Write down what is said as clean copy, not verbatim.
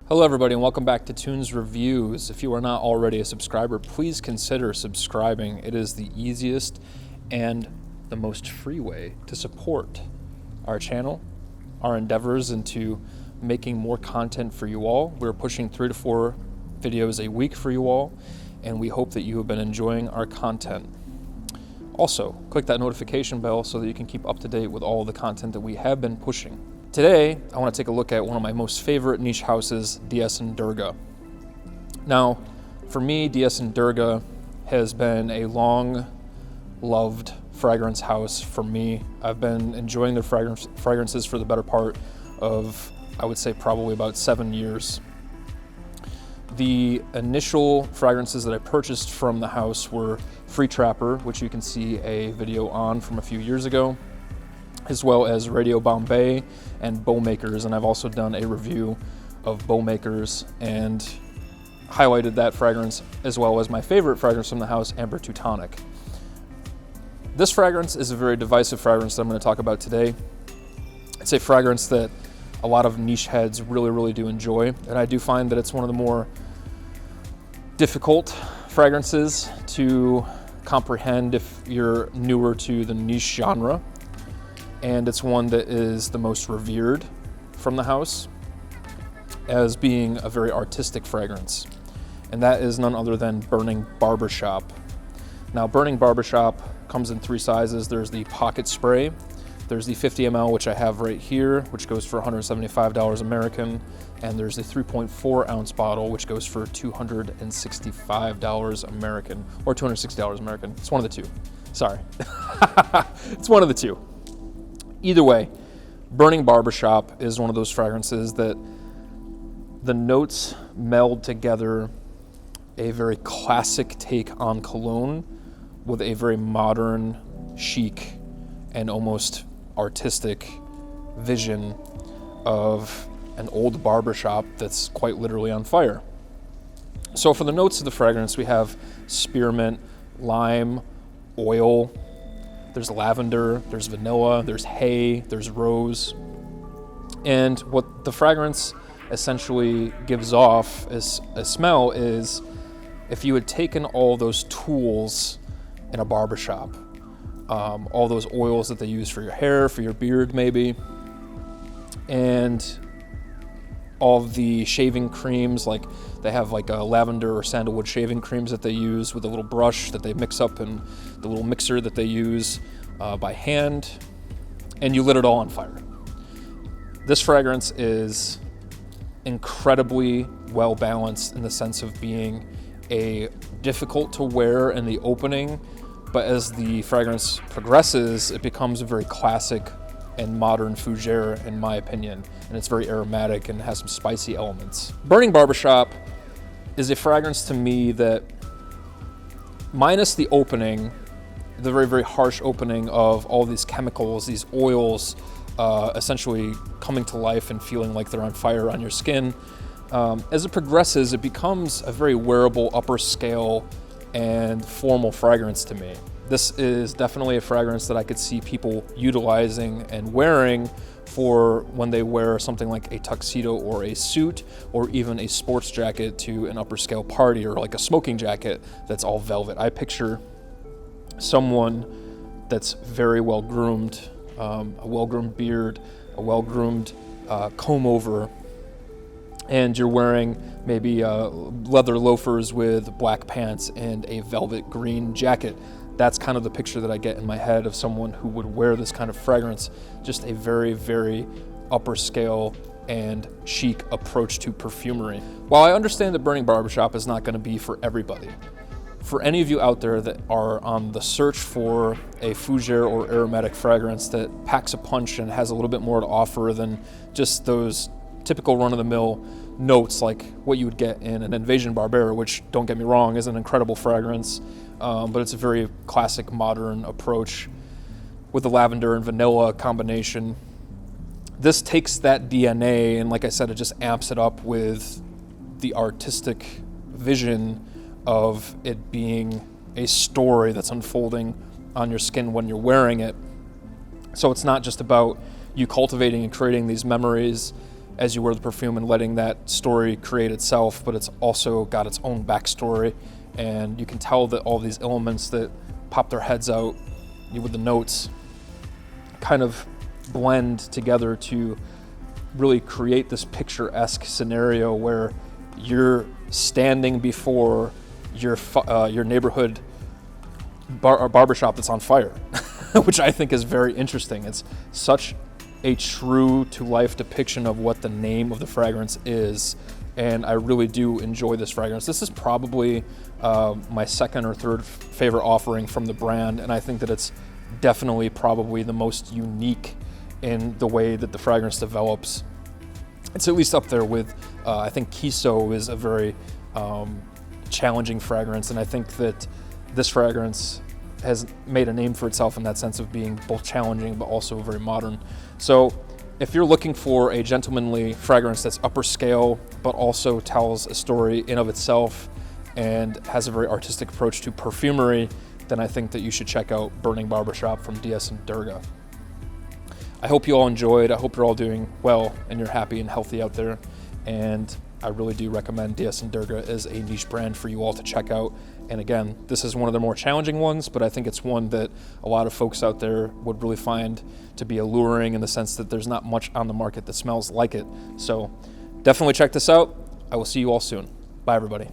Hello everybody and welcome back to Toons Reviews. If you are not already a subscriber, please consider subscribing. It is the easiest and the most free way to support our channel, our endeavors into making more content for you all. We're pushing 3 to 4 videos a week for you all, and we hope that you have been enjoying our content. Also, click that notification bell so that you can keep up to date with all of the content that we have been pushing. Today, I want to take a look at one of my most favorite niche houses, D.S And Durga. Now, for me, D.S And Durga has been a long-loved fragrance house for me. I've been enjoying their fragrances for the better part of, I would say, probably about 7 years. The initial fragrances that I purchased from the house were Free Trapper, which you can see a video on from a few years ago, as well as Radio Bombay and Bowmakers, and I've also done a review of Bowmakers and highlighted that fragrance, as well as my favorite fragrance from the house, Amber Teutonic. This fragrance is a very divisive fragrance that I'm going to talk about today. It's a fragrance that a lot of niche heads really do enjoy, and I do find that it's one of the more difficult fragrances to comprehend if you're newer to the niche genre. And it's one that is the most revered from the house as being a very artistic fragrance. And that is none other than Burning Barbershop. Now, Burning Barbershop comes in 3 sizes. There's the pocket spray, there's the 50 ml, which I have right here, which goes for $175 American, and there's the 3.4 ounce bottle, which goes for $265 American, or $260 American. It's one of the two. Sorry. It's one of the two. Either way, Burning Barbershop is one of those fragrances that the notes meld together a very classic take on Cologne with a very modern, chic, and almost artistic vision of an old barbershop that's quite literally on fire. So for the notes of the fragrance, we have spearmint, lime, oil, there's lavender, there's vanilla, there's hay, there's rose. And what the fragrance essentially gives off as a smell is if you had taken all those tools in a barbershop, all those oils that they use for your hair, for your beard maybe, and all of the shaving creams, like they have like a lavender or sandalwood shaving creams that they use with a little brush that they mix up in the little mixer that they use by hand, and you lit it all on fire. This fragrance is incredibly well balanced in the sense of being a difficult to wear in the opening, but as the fragrance progresses, it becomes a very classic and modern fougere, in my opinion, and it's very aromatic and has some spicy elements. Burning Barbershop is a fragrance to me that, minus the opening, the very harsh opening of all these chemicals, these oils, essentially coming to life and feeling like they're on fire on your skin, as it progresses, it becomes a very wearable, upper scale, and formal fragrance to me. This is definitely a fragrance that I could see people utilizing and wearing for when they wear something like a tuxedo or a suit, or even a sports jacket to an upper scale party, or like a smoking jacket that's all velvet. I picture someone that's very well groomed, a well-groomed beard, a well-groomed comb over, and you're wearing maybe leather loafers with black pants and a velvet green jacket. That's kind of the picture that I get in my head of someone who would wear this kind of fragrance, just a very upper scale and chic approach to perfumery. While I understand that Burning Barbershop is not going to be for everybody, for any of you out there that are on the search for a fougere or aromatic fragrance that packs a punch and has a little bit more to offer than just those typical run-of-the-mill notes like what you would get in an Invasion Barbera, which, don't get me wrong, is an incredible fragrance, but it's a very classic modern approach with the lavender and vanilla combination. This takes that DNA and, like I said, it just amps it up with the artistic vision of it being a story that's unfolding on your skin when you're wearing it. So it's not just about you cultivating and creating these memories as you wear the perfume and letting that story create itself, but it's also got its own backstory. And you can tell that all these elements that pop their heads out with the notes kind of blend together to really create this picturesque scenario where you're standing before your neighborhood barbershop that's on fire, which I think is very interesting. It's such a true to life depiction of what the name of the fragrance is, and I really do enjoy this fragrance. This is probably my second or third favorite offering from the brand, and I think that it's definitely probably the most unique in the way that the fragrance develops. It's at least up there with, I think Kiso is a very challenging fragrance, and I think that this fragrance has made a name for itself in that sense of being both challenging but also very modern. So if you're looking for a gentlemanly fragrance that's upper scale but also tells a story in of itself and has a very artistic approach to perfumery, then I think that you should check out Burning Barbershop from D.S And Durga. I hope you all enjoyed. I hope you're all doing well and you're happy and healthy out there. And I really do recommend D.S And Durga as a niche brand for you all to check out. And again, this is one of the more challenging ones, but I think it's one that a lot of folks out there would really find to be alluring in the sense that there's not much on the market that smells like it. So definitely check this out. I will see you all soon. Bye, everybody.